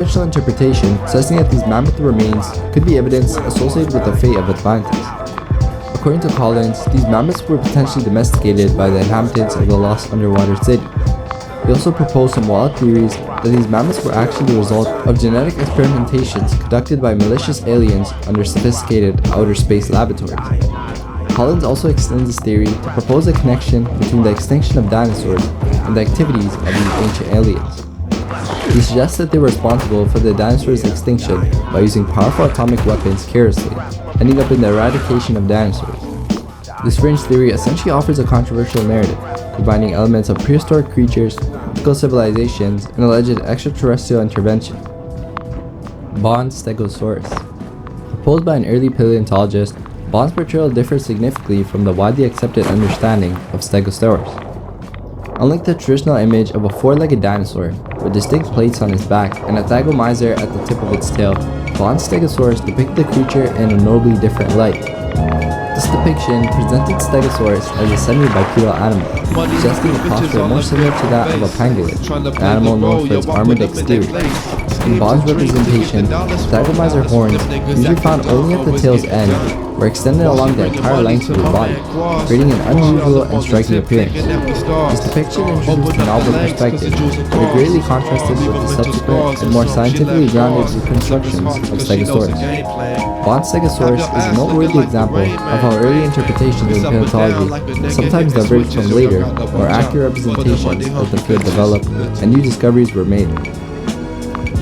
unconventional interpretation suggesting that these mammoth remains could be evidence associated with the fate of Atlantis. According to Collins, these mammoths were potentially domesticated by the inhabitants of the lost underwater city. He also proposed some wild theories that these mammoths were actually the result of genetic experimentations conducted by malicious aliens under sophisticated outer space laboratories. Collins also extends this theory to propose a connection between the extinction of dinosaurs and the activities of these ancient aliens. He suggests that they were responsible for the dinosaurs' extinction by using powerful atomic weapons carelessly, ending up in the eradication of dinosaurs. This fringe theory essentially offers a controversial narrative, combining elements of prehistoric creatures, mythical civilizations, and alleged extraterrestrial intervention. Bond's Stegosaurus. Proposed by an early paleontologist, Bond's portrayal differs significantly from the widely accepted understanding of Stegosaurus. Unlike the traditional image of a four-legged dinosaur with distinct plates on its back and a thagomizer at the tip of its tail, Bond's Stegosaurus depicted the creature in a notably different light. This depiction presented Stegosaurus as a semi-bipedal animal, suggesting a posture more similar to that of a pangolin, an animal known for its armored exterior. In Bond's representation, thagomizer horns, usually found only at the tail's end, were extended along the entire length of his body, creating an unusual and striking appearance. This depiction introduced a novel perspective, but it greatly contrasted with the subsequent and more scientifically grounded reconstructions of Stegosaurus. Bond's Stegosaurus is a noteworthy example of how early interpretations of paleontology sometimes diverged from later, more accurate representations as the field developed and new discoveries were made.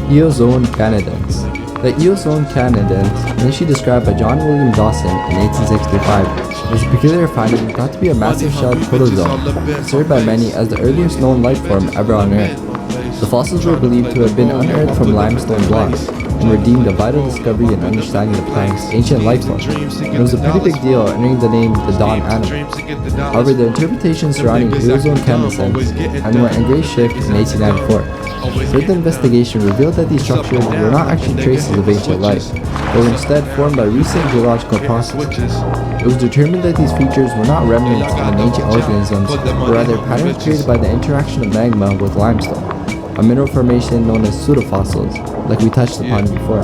Eozoan Canadens. The Eozoan Canadens, initially described by John William Dawson in 1865, was a peculiar finding thought to be a massive shelled protozoan, considered by many as the earliest known life form ever on Earth. The fossils were believed to have been unearthed from limestone blocks, and were deemed a vital discovery in understanding the plank's ancient life form. It was a pretty big deal earning the name the Dawn Animal. However, the interpretation surrounding Eozoan Canadens underwent a great shift in 1894. Further investigation revealed that these structures were not actually traces of ancient life, but were instead formed by recent geological processes. It was determined that these features were not remnants of an ancient organisms, but rather patterns created by the interaction of magma with limestone, a mineral formation known as pseudofossils, like we touched upon before.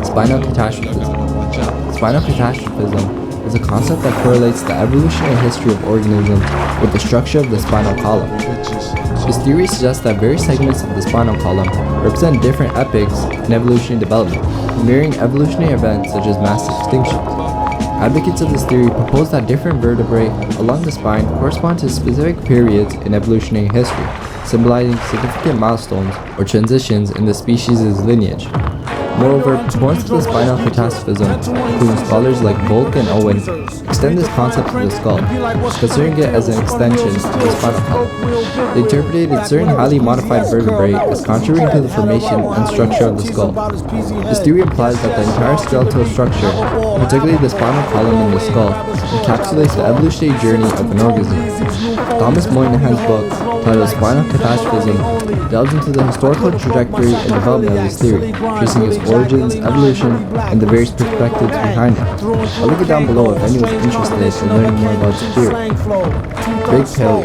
Spinal catastrophism. Spinal catastrophism is a concept that correlates the evolutionary history of organisms with the structure of the spinal column. This theory suggests that various segments of the spinal column represent different epochs in evolutionary development, mirroring evolutionary events such as mass extinctions. Advocates of this theory propose that different vertebrae along the spine correspond to specific periods in evolutionary history, symbolizing significant milestones or transitions in the species' lineage. Moreover, proponents of the spinal catastrophism, including scholars like Volk and Owen, extend this concept to the skull, considering it as an extension of the spinal column. They interpreted certain highly modified vertebrae as contributing to the formation and structure of the skull. This theory implies that the entire skeletal structure, particularly the spinal column in the skull, encapsulates the evolutionary journey of an organism. Thomas Moynihan's book, titled Spinal Catastrophism, delves into the historical trajectory and development of this theory, tracing its origins, evolution, and the various perspectives behind it. I'll link it down below if anyone is interested in learning more about this theory. Big Paleo.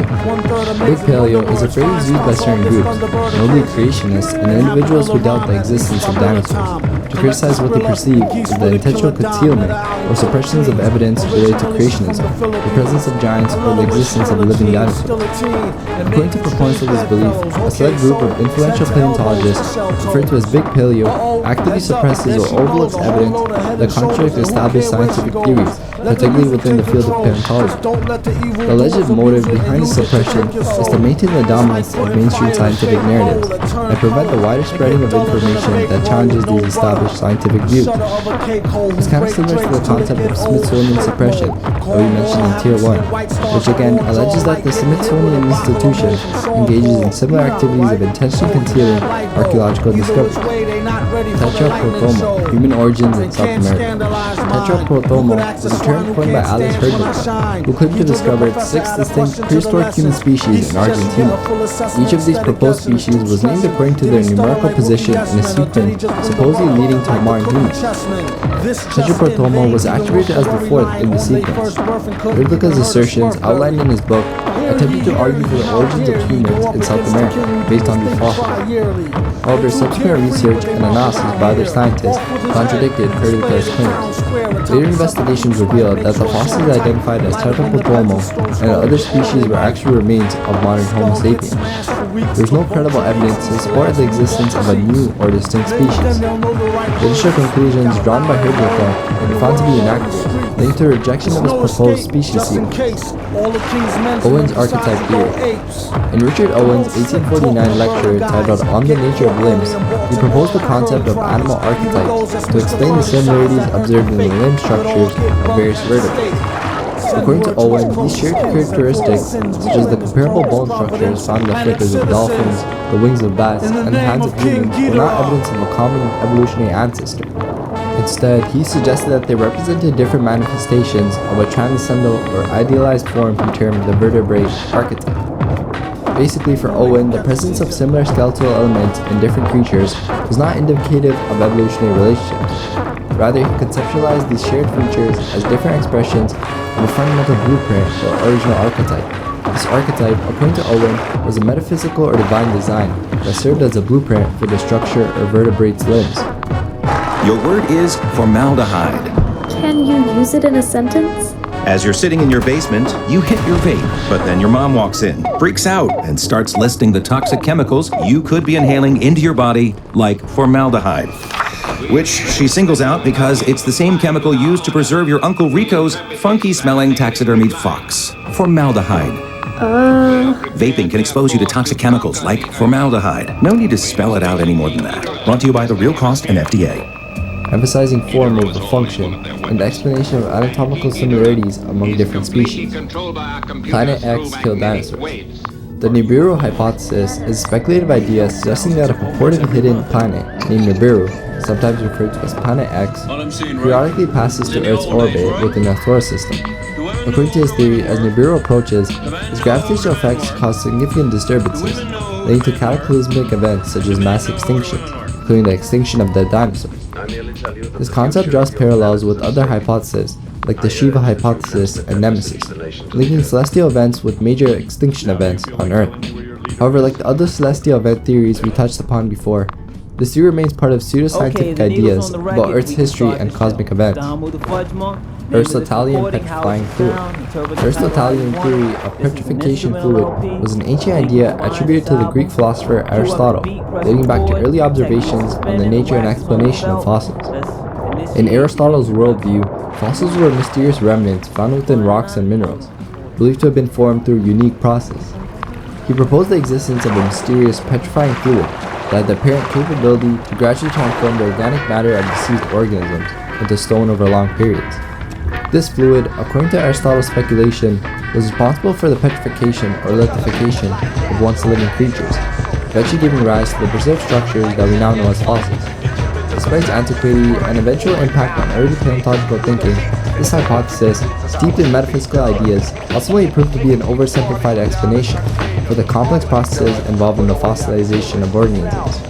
Big Paleo is a phrase used by certain groups, notably creationists and individuals who doubt the existence of dinosaurs, to criticize what they perceive as the intentional concealment or suppressions of evidence related to creationism, the presence of giants, or the existence of living dinosaurs. According to proponents of this belief, a select group of influential paleontologists, referred to as Big Paleo, actively suppresses or overlooks evidence that contradicts established scientific theories, particularly within the field of paleontology. The alleged motive behind this suppression is to maintain the dominance of mainstream scientific narratives and prevent the wider spreading of information that challenges these established scientific views. It's kind of similar to the concept of Smithsonian suppression that we mentioned in Tier 1, which again alleges that the Smithsonian Institution engages in similar activities of intentionally concealing archaeological discoveries. Tetrapodoma, Human Origins in South America. Tetraprodhomo was a term coined by Alice Herdlicka, who claimed to have discovered 6 distinct prehistoric human species in Argentina. Each of these proposed species was named according to their numerical position in a sequence supposedly leading to modern humans. Tetraprodhomo was attributed as the 4th in the sequence. Herdlicka's assertions, outlined in his book, attempted to argue for the origins of humans in South America based on these fossils. However, subsequent research and analysis by other scientists contradicted Herdlicka's claims. Later investigations revealed that the fossils identified as Tetraprodhomo and other species were actual remains of modern Homo sapiens. There is no credible evidence to support the existence of a new or distinct species. The initial conclusions drawn by Herdlicka were found to be inaccurate, linked to a rejection of his proposed species sequence. Owen's archetype theory. In Richard Owen's 1849 lecture titled On the Nature of Limbs, he proposed the concept of animal archetypes to explain the similarities observed in the limb structures of various vertebrates. According to Owen, these shared characteristics, such as the comparable bone structures found in the flippers of dolphins, the wings of bats, and the hands of humans, were not evidence of a common evolutionary ancestor. Instead, he suggested that they represented different manifestations of a transcendental or idealized form he termed the vertebrate archetype. Basically, for Owen, the presence of similar skeletal elements in different creatures was not indicative of evolutionary relationships. Rather, he conceptualized these shared features as different expressions of a fundamental blueprint or original archetype. This archetype, according to Owen, was a metaphysical or divine design that served as a blueprint for the structure of vertebrates' limbs. Your word is formaldehyde. Can you use it in a sentence? As you're sitting in your basement, you hit your vape, but then your mom walks in, freaks out, and starts listing the toxic chemicals you could be inhaling into your body, like formaldehyde, which she singles out because it's the same chemical used to preserve your Uncle Rico's funky-smelling taxidermied fox. Formaldehyde. Vaping can expose you to toxic chemicals like formaldehyde. No need to spell it out any more than that. Brought to you by the Real Cost and FDA. Emphasizing form over function and the explanation of anatomical similarities among different species. Planet X killed dinosaurs. The Nibiru hypothesis is a speculative idea suggesting that a purported hidden planet named Nibiru, sometimes referred to as Planet X, periodically passes through Earth's orbit within our solar system. According to his theory, as Nibiru approaches, its gravitational effects cause significant disturbances, leading to cataclysmic events such as mass extinctions, including the extinction of dead dinosaurs. This concept draws parallels with other hypotheses, like the Shiva hypothesis and Nemesis, linking celestial events with major extinction events on Earth. However, like the other celestial event theories we touched upon before, this theory remains part of pseudoscientific ideas about Earth's history and cosmic events. Aristotelian petrifying fluid. The Aristotelian theory of petrification fluid was an ancient idea attributed to the Greek philosopher Aristotle, dating back to early observations on the nature and explanation of fossils. In Aristotle's worldview, fossils were mysterious remnants found within rocks and minerals, believed to have been formed through a unique process. He proposed the existence of a mysterious petrifying fluid that had the apparent capability to gradually transform the organic matter of deceased organisms into stone over long periods. This fluid, according to Aristotle's speculation, was responsible for the petrification or lithification of once living creatures, eventually giving rise to the preserved structures that we now know as fossils. Despite its antiquity and eventual impact on early paleontological thinking, this hypothesis, steeped in metaphysical ideas, ultimately proved to be an oversimplified explanation for the complex processes involved in the fossilization of organisms.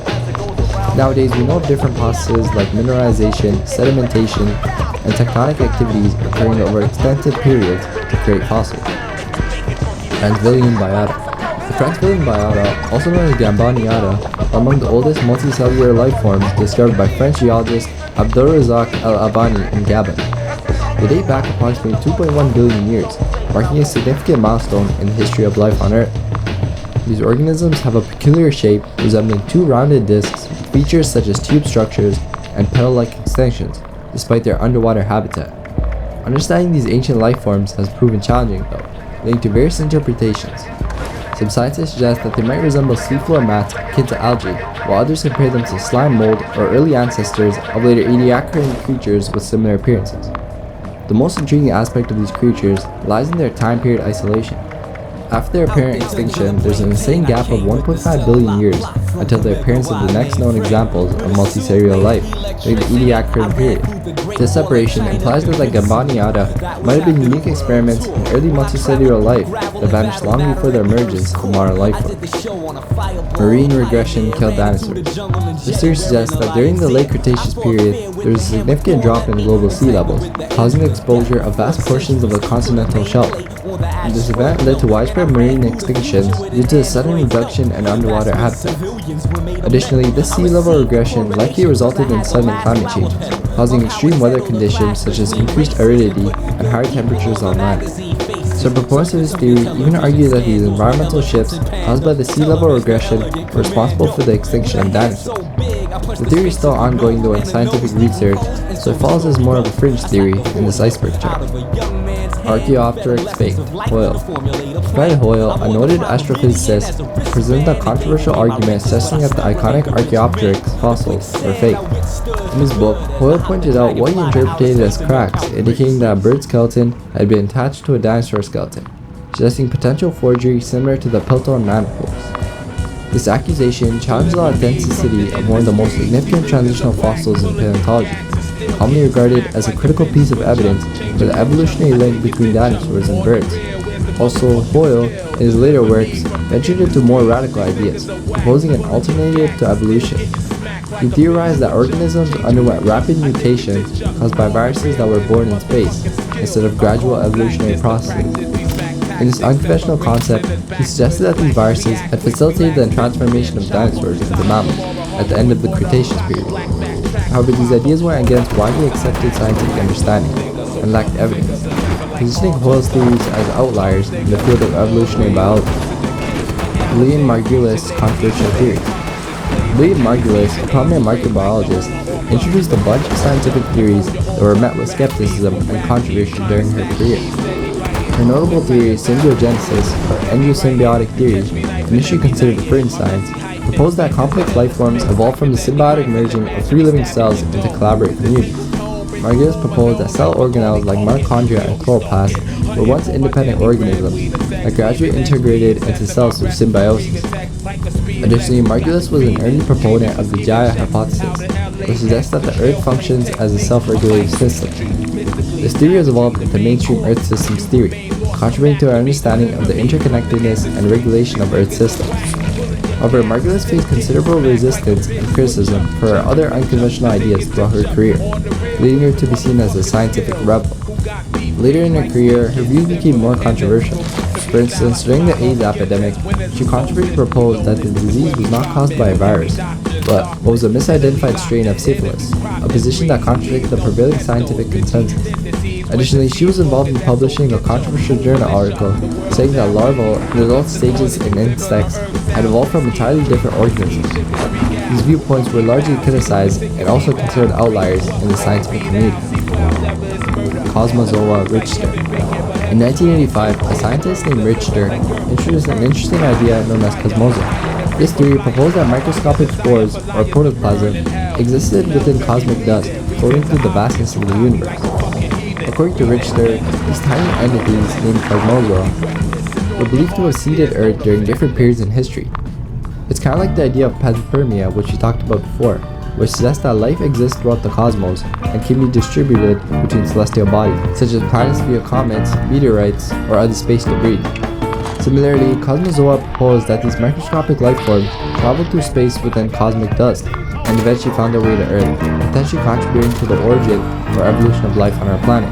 Nowadays, we know of different processes like mineralization, sedimentation, and tectonic activities occurring over extensive periods to create fossils. Transvillian biota. The Transvillian biota, also known as Gambaniata, are among the oldest multicellular life forms discovered by French geologist Abdulrazak El-Abani in Gabon. They date back approximately 2.1 billion years, marking a significant milestone in the history of life on Earth. These organisms have a peculiar shape resembling two rounded discs with features such as tube structures and petal-like extensions, despite their underwater habitat. Understanding these ancient life forms has proven challenging though, leading to various interpretations. Some scientists suggest that they might resemble seafloor mats akin to algae, while others compare them to slime mold or early ancestors of later Ediacaran creatures with similar appearances. The most intriguing aspect of these creatures lies in their time period isolation. After their apparent extinction, there's an insane gap of 1.5 billion years until the appearance of the next known examples of multicellular life during the Ediacaran period. This separation implies that the Gambaniata might have been unique experiments in early multicellular life that vanished long before their emergence to modern life forms. Marine regression killed dinosaurs. This theory suggests that during the late Cretaceous period, there was a significant drop in global sea levels, causing the exposure of vast portions of the continental shelf. This event led to widespread marine extinctions due to a sudden reduction in underwater habitats. Additionally, this sea level regression likely resulted in sudden climate changes, causing extreme weather conditions such as increased aridity and higher temperatures on land. Some proponents of this theory even argue that these environmental shifts caused by the sea level regression were responsible for the extinction of dinosaurs. The theory is still ongoing though in scientific research, so it follows as more of a fringe theory in this iceberg chart. Archaeopteryx fake, Hoyle. Fred Hoyle, a noted astrophysicist, presented a controversial argument suggesting that the iconic Archaeopteryx fossils were fake. In his book, Hoyle pointed out what he interpreted as cracks, indicating that a bird skeleton had been attached to a dinosaur skeleton, suggesting potential forgery similar to the Piltdown mandibles. This accusation challenged the authenticity of one of the most significant transitional fossils in paleontology, commonly regarded as a critical piece of evidence for the evolutionary link between dinosaurs and birds. Also, Hoyle, in his later works, ventured into more radical ideas, proposing an alternative to evolution. He theorized that organisms underwent rapid mutations caused by viruses that were born in space, instead of gradual evolutionary processes. In this unconventional concept, he suggested that these viruses had facilitated the transformation of dinosaurs into mammals at the end of the Cretaceous period. However, these ideas went against widely accepted scientific understanding and lacked evidence, positioning Hoyle's theories as outliers in the field of evolutionary biology. Leon Margulis' controversial theories. Leon Margulis, a prominent microbiologist, introduced a bunch of scientific theories that were met with skepticism and controversy during her career. Her notable theory, symbiogenesis, or endosymbiotic theory, initially considered fringe science, proposed that complex life forms evolved from the symbiotic merging of three living cells into collaborative communities. Margulis proposed that cell organelles like mitochondria and chloroplasts were once independent organisms that gradually integrated into cells through symbiosis. Additionally, Margulis was an early proponent of the Gaia hypothesis, which suggests that the Earth functions as a self-regulating system. This theory has evolved into mainstream Earth systems theory, contributing to our understanding of the interconnectedness and regulation of Earth systems. However, Margulis faced considerable resistance and criticism for her other unconventional ideas throughout her career, leading her to be seen as a scientific rebel. Later in her career, her views became more controversial. For instance, during the AIDS epidemic, she controversially proposed that the disease was not caused by a virus, but was a misidentified strain of syphilis, a position that contradicted the prevailing scientific consensus. Additionally, she was involved in publishing a controversial journal article saying that larval and adult stages in insects had evolved from entirely different organisms. These viewpoints were largely criticized and also considered outliers in the scientific community. Cosmozoa Richter. In 1985, a scientist named Richter introduced an interesting idea known as cosmozoa. This theory proposed that microscopic spores, or protoplasm, existed within cosmic dust, floating through the vastness of the universe. According to Richter, these tiny entities, named cosmozoa, were believed to have seeded Earth during different periods in history. It's kind of like the idea of panspermia, which we talked about before, which suggests that life exists throughout the cosmos and can be distributed between celestial bodies, such as planets via comets, meteorites, or other space debris. Similarly, Cosmozoa proposed that these microscopic life forms traveled through space within cosmic dust and eventually found their way to Earth, potentially contributing to the origin or evolution of life on our planet.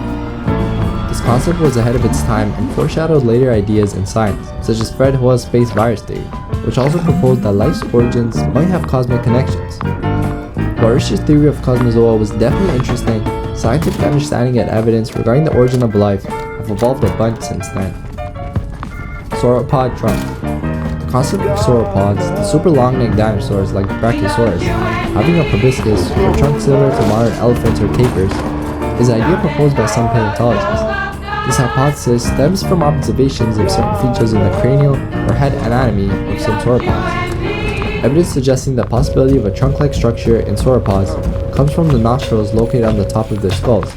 This concept was ahead of its time and foreshadowed later ideas in science, such as Fred Hoyle's space virus theory, which also proposed that life's origins might have cosmic connections. While Richter's theory of Cosmozoa was definitely interesting, scientific understanding and evidence regarding the origin of life have evolved a bunch since then. Sauropod trunk. The concept of sauropods, the super long-necked dinosaurs like Brachiosaurus, having a proboscis or trunk similar to modern elephants or tapirs, is an idea proposed by some paleontologists. This hypothesis stems from observations of certain features in the cranial or head anatomy of some sauropods. Evidence suggesting the possibility of a trunk-like structure in sauropods comes from the nostrils located on the top of their skulls.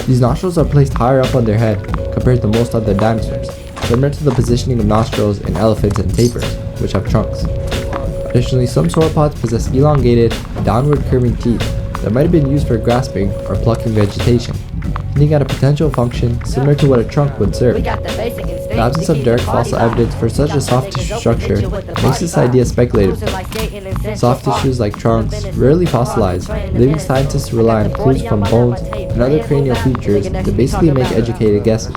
These nostrils are placed higher up on their head compared to most other dinosaurs, similar to the positioning of nostrils in elephants and tapirs, which have trunks. Additionally, some sauropods possess elongated, downward curving teeth, that might have been used for grasping or plucking vegetation, hinting at a potential function similar to what a trunk would serve. The absence of direct fossil evidence for such a soft tissue structure makes this idea speculative. Soft tissues like trunks, rarely fossilized, leaving scientists to rely on clues from bones and other cranial features to basically make educated guesses.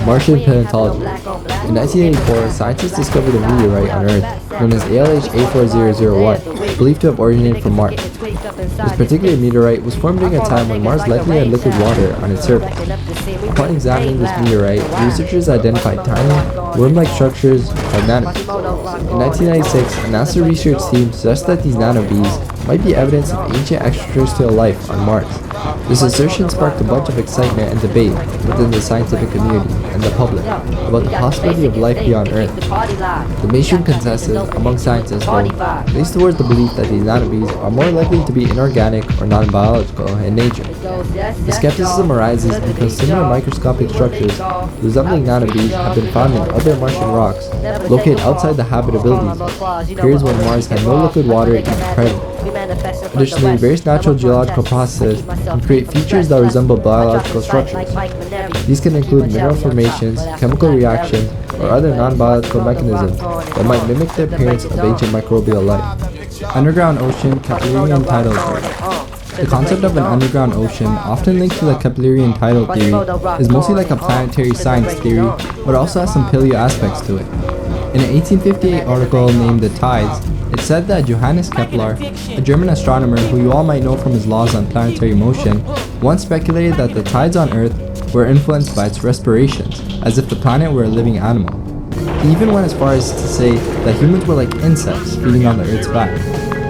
Martian paleontology. In 1984, scientists discovered a meteorite on Earth known as ALH A4001, believed to have originated from Mars. This particular meteorite was formed during a time when Mars likely had liquid water on its surface. Upon examining this meteorite, researchers identified tiny, worm-like structures called nanobees. In 1996, a NASA research team suggested that these nanobees might be evidence of ancient extraterrestrial life on Mars. This assertion sparked a bunch of excitement and debate within the scientific community and the public about the possibility of life beyond Earth. The mainstream consensus among scientists leans towards the belief that these nanobees are more likely to be inorganic or non-biological in nature. The skepticism arises because similar microscopic structures resembling nanobees have been found in other Martian rocks located outside the habitability zone, periods when Mars had no liquid water even present. Additionally, various natural geological processes can create features that resemble biological structures. These can include mineral formations, chemical reactions, or other non-biological mechanisms that might mimic the appearance of ancient microbial life. Underground ocean, Keplerian tidal theory. The concept of an underground ocean, often linked to the Keplerian tidal theory, is mostly like a planetary science theory, but also has some paleo aspects to it. In an 1858 article named The Tides, it said that Johannes Kepler, a German astronomer who you all might know from his laws on planetary motion, once speculated that the tides on Earth were influenced by its respirations, as if the planet were a living animal. He even went as far as to say that humans were like insects feeding on the Earth's back.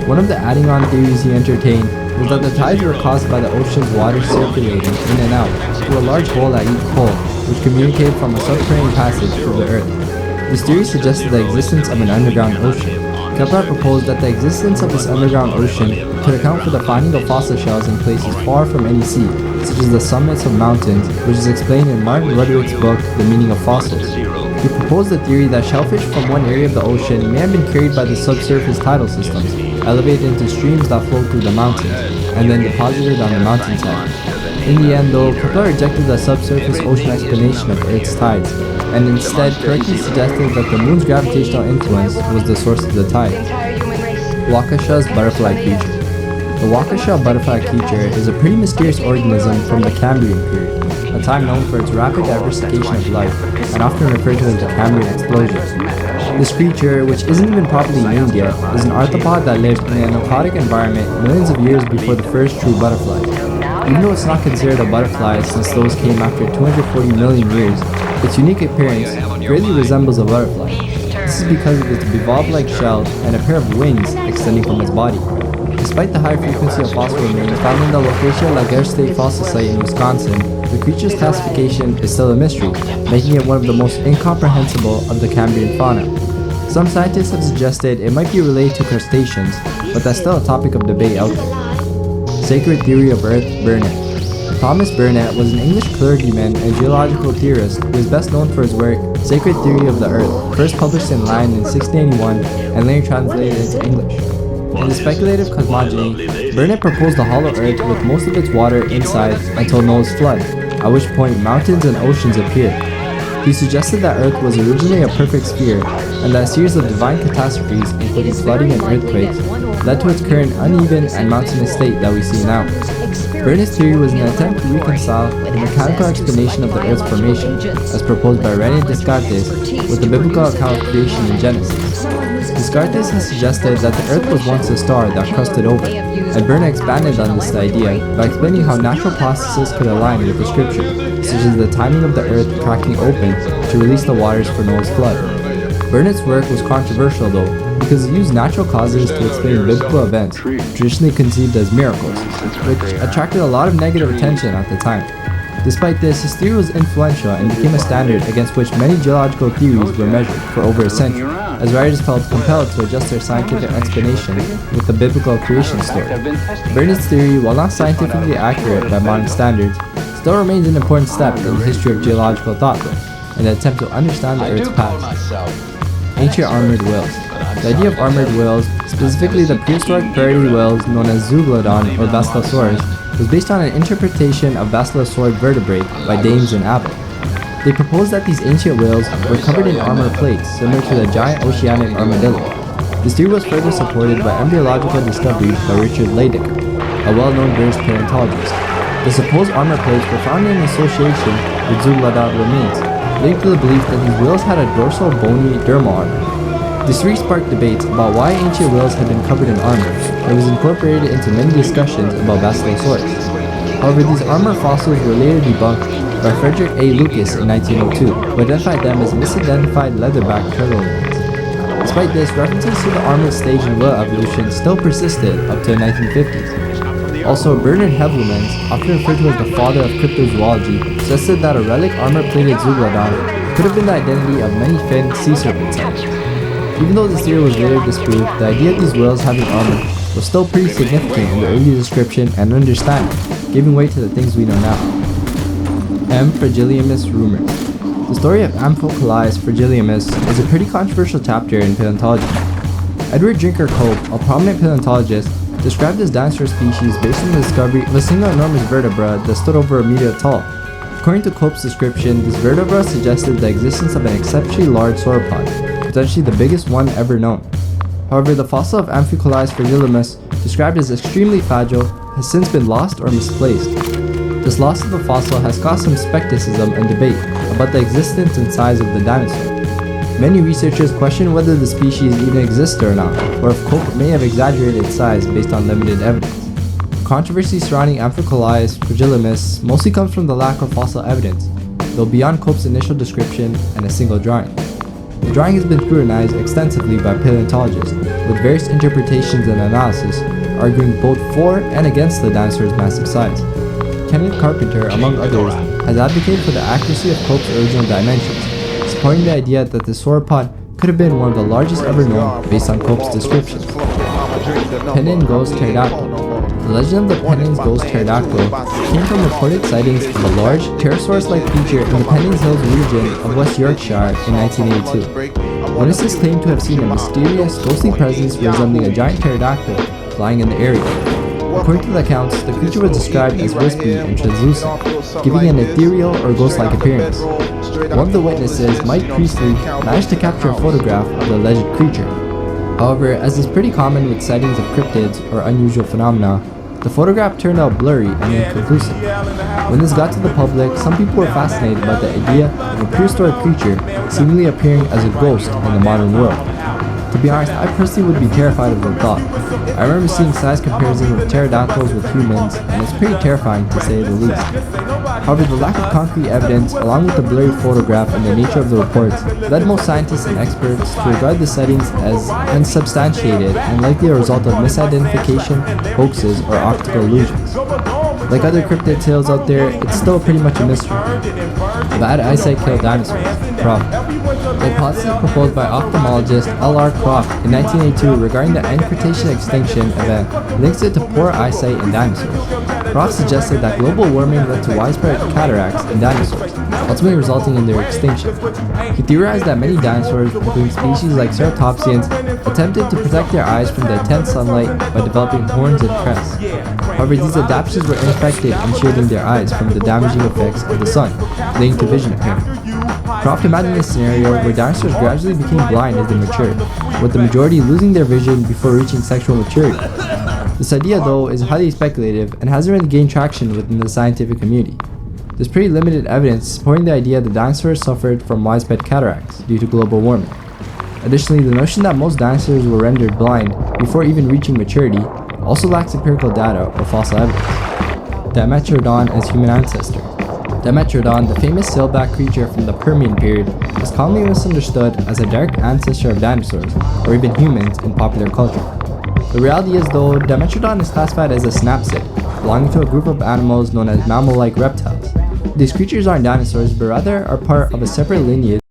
One of the adding on theories he entertained was that the tides were caused by the ocean's water circulating in and out through a large hole at each pole, which communicated from a subterranean passage through the Earth. This theory suggested the existence of an underground ocean. Kepler proposed that the existence of this underground ocean could account for the finding of fossil shells in places far from any sea, such as the summits of mountains, which is explained in Martin Rudwick's book, The Meaning of Fossils. He proposed the theory that shellfish from one area of the ocean may have been carried by the subsurface tidal systems, elevated into streams that flowed through the mountains, and then deposited on the mountainside. In the end, though, Kepler rejected the subsurface ocean explanation of Earth's tides, and instead correctly suggested that the moon's gravitational influence was the source of the tides. Waukesha's butterfly creature. The Waukesha butterfly creature is a pretty mysterious organism from the Cambrian period, a time known for its rapid diversification of life, and often referred to as the Cambrian explosion. This creature, which isn't even properly named yet, is an arthropod that lived in an aquatic environment millions of years before the first true butterflies. Even though it's not considered a butterfly since those came after 240 million years, its unique appearance greatly resembles a butterfly. This is because of its bivalve-like shell and a pair of wings extending from its body. Despite the high frequency of fossil remains found in the Locatia Laguerre State Fossil Site in Wisconsin, the creature's classification is still a mystery, making it one of the most incomprehensible of the Cambrian fauna. Some scientists have suggested it might be related to crustaceans, but that's still a topic of debate out there. Sacred Theory of Earth, Burnet. Thomas Burnet was an English clergyman and geological theorist who is best known for his work Sacred Theory of the Earth, first published in Lyon in 1681 and later translated into English. In the speculative cosmogony, Burnet proposed a hollow Earth with most of its water inside until Noah's flood, at which point mountains and oceans appeared. He suggested that Earth was originally a perfect sphere, and that a series of divine catastrophes, including flooding and earthquakes, led to its current uneven and mountainous state that we see now. Burnet's theory was an attempt to reconcile the mechanical explanation of the Earth's formation, as proposed by René Descartes, with the biblical account of creation in Genesis. Descartes has suggested that the Earth was once a star that crusted over, and Burnet expanded on this idea by explaining how natural processes could align with the scripture, such as the timing of the Earth cracking open to release the waters for Noah's flood. Burnet's work was controversial though, because it used natural causes to explain biblical events, traditionally conceived as miracles, which attracted a lot of negative attention at the time. Despite this, his theory was influential and became a standard against which many geological theories were measured for over a century, as writers felt compelled to adjust their scientific explanation with the biblical creation story. Burnet's theory, while not scientifically accurate by modern standards, still remains an important step in the history of geological thought, in an attempt to understand the Earth's past. Ancient armored whales. The idea of armored whales, specifically the prehistoric prairie whales known as Zeuglodon or Basilosaurus, was based on an interpretation of basilosaurid vertebrae by Dames and Abbott. They proposed that these ancient whales were covered in armor plates similar to the giant oceanic armadillo. This theory was further supported by embryological discoveries by Richard Leidecker, a well-known British paleontologist. The supposed armor plates were found in association with Zeuglodon remains, leading to the belief that these whales had a dorsal bony dermal armor. This theory sparked debates about why ancient whales had been covered in armor, and was incorporated into many discussions about Basilosaurus. However, these armor fossils were later debunked by Frederick A. Lucas in 1902, who identified them as misidentified leatherback turtle remains. Despite this, references to the armored stage in whale evolution still persisted up to the 1950s. Also, Bernard Heuvelmans, often referred to as the father of cryptozoology, suggested that a relic armor-plated Zeuglodon could have been the identity of many finned sea serpent eggs. Even though this theory was later disproved, the idea of these whales having armor was still pretty significant in the early description and understanding, giving way to the things we know now. M. fragilimus rumors. The story of Amphicolaeus fragilimus is a pretty controversial chapter in paleontology. Edward Drinker Cope, a prominent paleontologist, described this dinosaur species based on the discovery of a single enormous vertebra that stood over a meter tall. According to Cope's description, this vertebra suggested the existence of an exceptionally large sauropod, potentially the biggest one ever known. However, the fossil of Amphicolaeus fragilimus, described as extremely fragile, has since been lost or misplaced. This loss of the fossil has caused some skepticism and debate about the existence and size of the dinosaur. Many researchers question whether the species even exists or not, or if Cope may have exaggerated its size based on limited evidence. Controversy surrounding Amphicolaeus fragilimus mostly comes from the lack of fossil evidence, though beyond Cope's initial description and a single drawing. The drawing has been scrutinized extensively by paleontologists, with various interpretations and analysis arguing both for and against the dinosaur's massive size. Kenneth Carpenter, among others, has advocated for the accuracy of Cope's original dimensions, supporting the idea that the sauropod could have been one of the largest ever known based on Cope's descriptions. Pennine Ghost Pterodactyl. The legend of the Pennine Ghost Pterodactyl came from reported sightings of a large, pterosaurus-like creature in the Pennine Hills region of West Yorkshire in 1982. Witnesses claim to have seen a mysterious, ghostly presence resembling a giant pterodactyl flying in the area. According to the accounts, the creature was described as wispy and translucent, giving an ethereal or ghost-like appearance. One of the witnesses, Mike Priestley, managed to capture a photograph of the alleged creature. However, as is pretty common with sightings of cryptids or unusual phenomena, the photograph turned out blurry and inconclusive. When this got to the public, some people were fascinated by the idea of a prehistoric creature seemingly appearing as a ghost in the modern world. To be honest, I personally would be terrified of the thought. I remember seeing size comparisons of pterodactyls with humans, and it's pretty terrifying to say the least. However, the lack of concrete evidence, along with the blurry photograph and the nature of the reports, led most scientists and experts to regard the sightings as unsubstantiated and likely a result of misidentification, hoaxes, or optical illusions. Like other cryptid tales out there, it's still pretty much a mystery. Bad eyesight killed dinosaurs. Prof. The hypothesis proposed by ophthalmologist L.R. Croft in 1982 regarding the end Cretaceous extinction event links it to poor eyesight in dinosaurs. Croft suggested that global warming led to widespread cataracts in dinosaurs, ultimately resulting in their extinction. He theorized that many dinosaurs, including species like ceratopsians, attempted to protect their eyes from the intense sunlight by developing horns and crests. However, these adaptations were ineffective in shielding their eyes from the damaging effects of the sun, leading to vision impairment. Croft imagined a scenario where dinosaurs gradually became blind as they matured, with the majority losing their vision before reaching sexual maturity. This idea, though, is highly speculative and hasn't really gained traction within the scientific community. There's pretty limited evidence supporting the idea that dinosaurs suffered from widespread cataracts due to global warming. Additionally, the notion that most dinosaurs were rendered blind before even reaching maturity also lacks empirical data or fossil evidence. Dimetrodon as human ancestor. Dimetrodon, the famous sailback creature from the Permian period, is commonly misunderstood as a direct ancestor of dinosaurs, or even humans, in popular culture. The reality is, though, Dimetrodon is classified as a synapsid, belonging to a group of animals known as mammal-like reptiles. These creatures aren't dinosaurs, but rather are part of a separate lineage